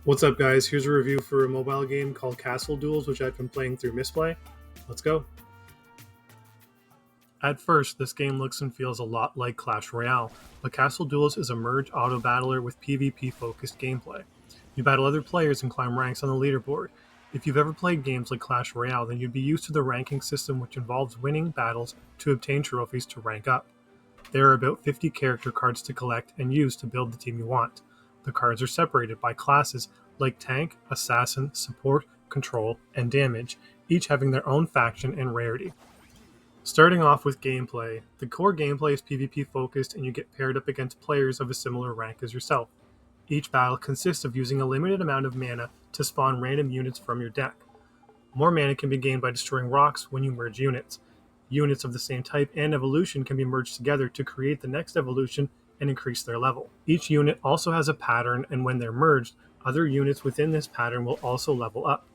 What's up, guys? Here's a review for a mobile game called Castle Duels, which I've been playing through Misplay. Let's go. At first, this game looks and feels a lot like Clash Royale, but Castle Duels is a merge auto battler with PvP focused gameplay. You battle other players and climb ranks on the leaderboard. If you've ever played games like Clash Royale, then you'd be used to the ranking system, which involves winning battles to obtain trophies to rank up. There are about 50 character cards to collect and use to build the team you want. The cards are separated by classes like Tank, Assassin, Support, Control, and Damage, each having their own faction and rarity. Starting off with gameplay, the core gameplay is PvP focused and you get paired up against players of a similar rank as yourself. Each battle consists of using a limited amount of mana to spawn random units from your deck. More mana can be gained by destroying rocks when you merge units. Units of the same type and evolution can be merged together to create the next evolution and increase their level. Each unit also has a pattern, and when they're merged, other units within this pattern will also level up.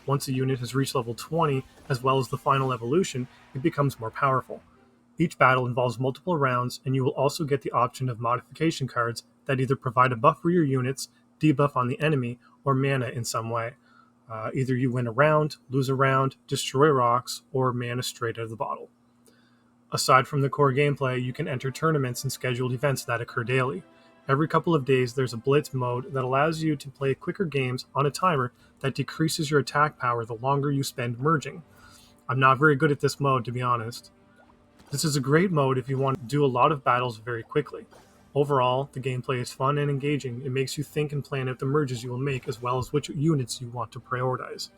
Once a unit has reached level 20, as well as the final evolution, it becomes more powerful. Each battle involves multiple rounds, and you will also get the option of modification cards that either provide a buff for your units, debuff on the enemy, or mana in some way. Either you win a round, lose a round, destroy rocks, or mana straight out of the bottle. Aside from the core gameplay, you can enter tournaments and scheduled events that occur daily. Every couple of days, there's a blitz mode that allows you to play quicker games on a timer that decreases your attack power the longer you spend merging. I'm not very good at this mode, to be honest. This is a great mode if you want to do a lot of battles very quickly. Overall, the gameplay is fun and engaging. It makes you think and plan out the merges you will make, as well as which units you want to prioritize.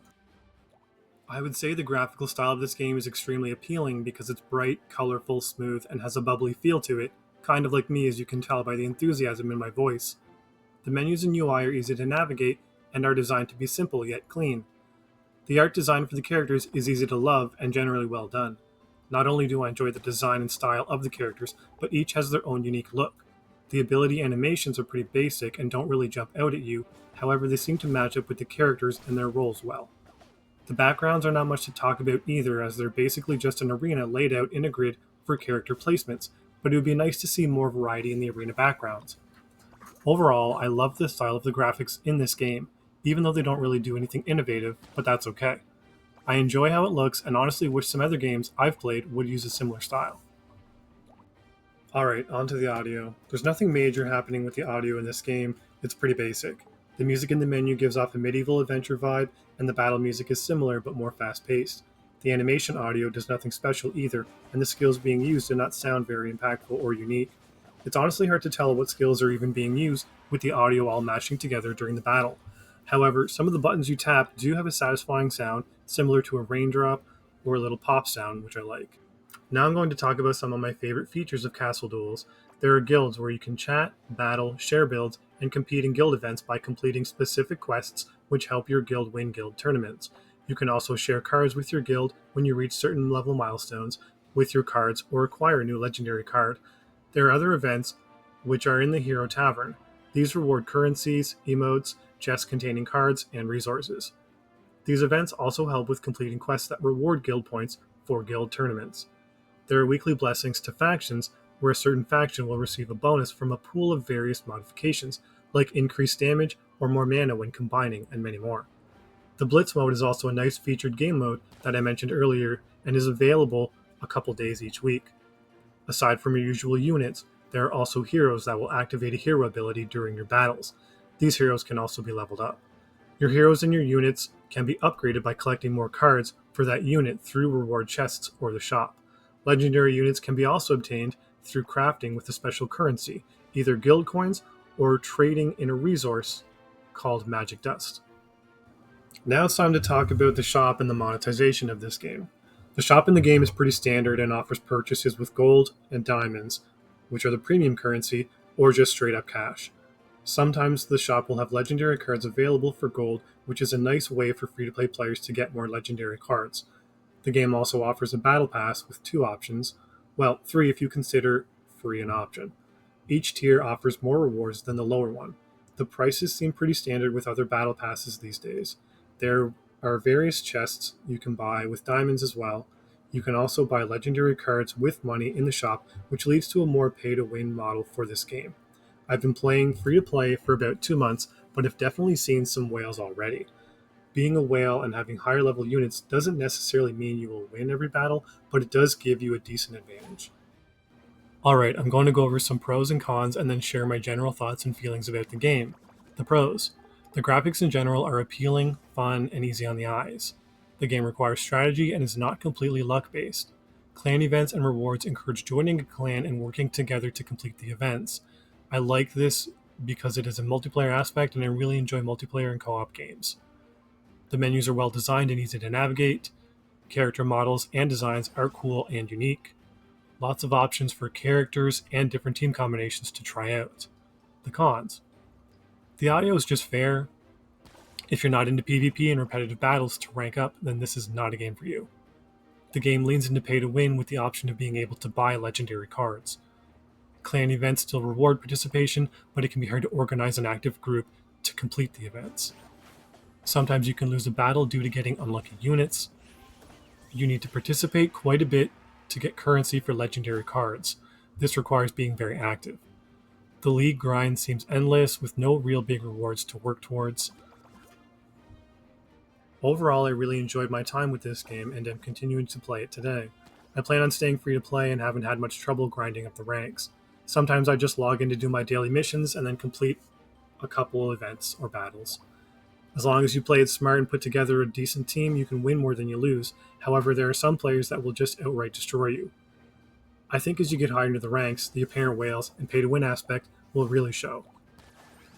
I would say the graphical style of this game is extremely appealing because it's bright, colorful, smooth, and has a bubbly feel to it, kind of like me, as you can tell by the enthusiasm in my voice. The menus and UI are easy to navigate and are designed to be simple yet clean. The art design for the characters is easy to love and generally well done. Not only do I enjoy the design and style of the characters, but each has their own unique look. The ability animations are pretty basic and don't really jump out at you, however, they seem to match up with the characters and their roles well. The backgrounds are not much to talk about either, as they're basically just an arena laid out in a grid for character placements, but it would be nice to see more variety in the arena backgrounds. Overall, I love the style of the graphics in this game, even though they don't really do anything innovative, but that's okay. I enjoy how it looks and honestly wish some other games I've played would use a similar style. Alright, on to the audio. There's nothing major happening with the audio in this game, it's pretty basic. The music in the menu gives off a medieval adventure vibe, and the battle music is similar but more fast paced. The animation audio does nothing special either, and the skills being used do not sound very impactful or unique. It's honestly hard to tell what skills are even being used with the audio all matching together during the battle. However, some of the buttons you tap do have a satisfying sound, similar to a raindrop or a little pop sound, which I like. Now I'm going to talk about some of my favorite features of Castle Duels. There are guilds where you can chat, battle, share builds, and compete in guild events by completing specific quests which help your guild win guild tournaments. You can also share cards with your guild when you reach certain level milestones with your cards or acquire a new legendary card. There are other events which are in the Hero Tavern. These reward currencies, emotes, chests containing cards, and resources. These events also help with completing quests that reward guild points for guild tournaments. There are weekly blessings to factions, where a certain faction will receive a bonus from a pool of various modifications, like increased damage or more mana when combining, and many more. The Blitz mode is also a nice featured game mode that I mentioned earlier and is available a couple days each week. Aside from your usual units, there are also heroes that will activate a hero ability during your battles. These heroes can also be leveled up. Your heroes and your units can be upgraded by collecting more cards for that unit through reward chests or the shop. Legendary units can be also obtained through crafting with a special currency, either guild coins or trading in a resource called magic dust. Now it's time to talk about the shop and the monetization of this game. The shop in the game is pretty standard and offers purchases with gold and diamonds, which are the premium currency, or just straight up cash. Sometimes the shop will have legendary cards available for gold, which is a nice way for free-to-play players to get more legendary cards. The game also offers a battle pass with two options, well, three if you consider free an option. Each tier offers more rewards than the lower one. The prices seem pretty standard with other battle passes these days. There are various chests you can buy with diamonds as well. You can also buy legendary cards with money in the shop, which leads to a more pay-to-win model for this game. I've been playing free-to-play for about 2 months, but have definitely seen some whales already. Being a whale and having higher level units doesn't necessarily mean you will win every battle, but it does give you a decent advantage. Alright, I'm going to go over some pros and cons and then share my general thoughts and feelings about the game. The pros. The graphics in general are appealing, fun, and easy on the eyes. The game requires strategy and is not completely luck based. Clan events and rewards encourage joining a clan and working together to complete the events. I like this because it is a multiplayer aspect and I really enjoy multiplayer and co op games. The menus are well designed and easy to navigate. Character models and designs are cool and unique. Lots of options for characters and different team combinations to try out. The cons. The audio is just fair. If you're not into PvP and repetitive battles to rank up, then this is not a game for you. The game leans into pay to win with the option of being able to buy legendary cards. Clan events still reward participation, but it can be hard to organize an active group to complete the events. Sometimes you can lose a battle due to getting unlucky units. You need to participate quite a bit to get currency for legendary cards. This requires being very active. The league grind seems endless with no real big rewards to work towards. Overall, I really enjoyed my time with this game and am continuing to play it today. I plan on staying free to play and haven't had much trouble grinding up the ranks. Sometimes I just log in to do my daily missions and then complete a couple events or battles. As long as you play it smart and put together a decent team, you can win more than you lose. However, there are some players that will just outright destroy you. I think as you get higher into the ranks, the apparent whales and pay to win aspect will really show.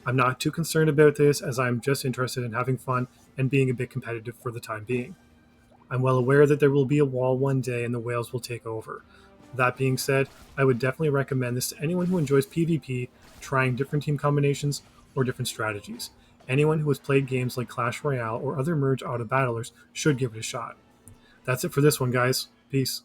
I'm not too concerned about this as I'm just interested in having fun and being a bit competitive for the time being. I'm well aware that there will be a wall one day and the whales will take over. That being said, I would definitely recommend this to anyone who enjoys PvP, trying different team combinations, or different strategies. Anyone who has played games like Clash Royale or other merge auto battlers should give it a shot. That's it for this one, guys. Peace.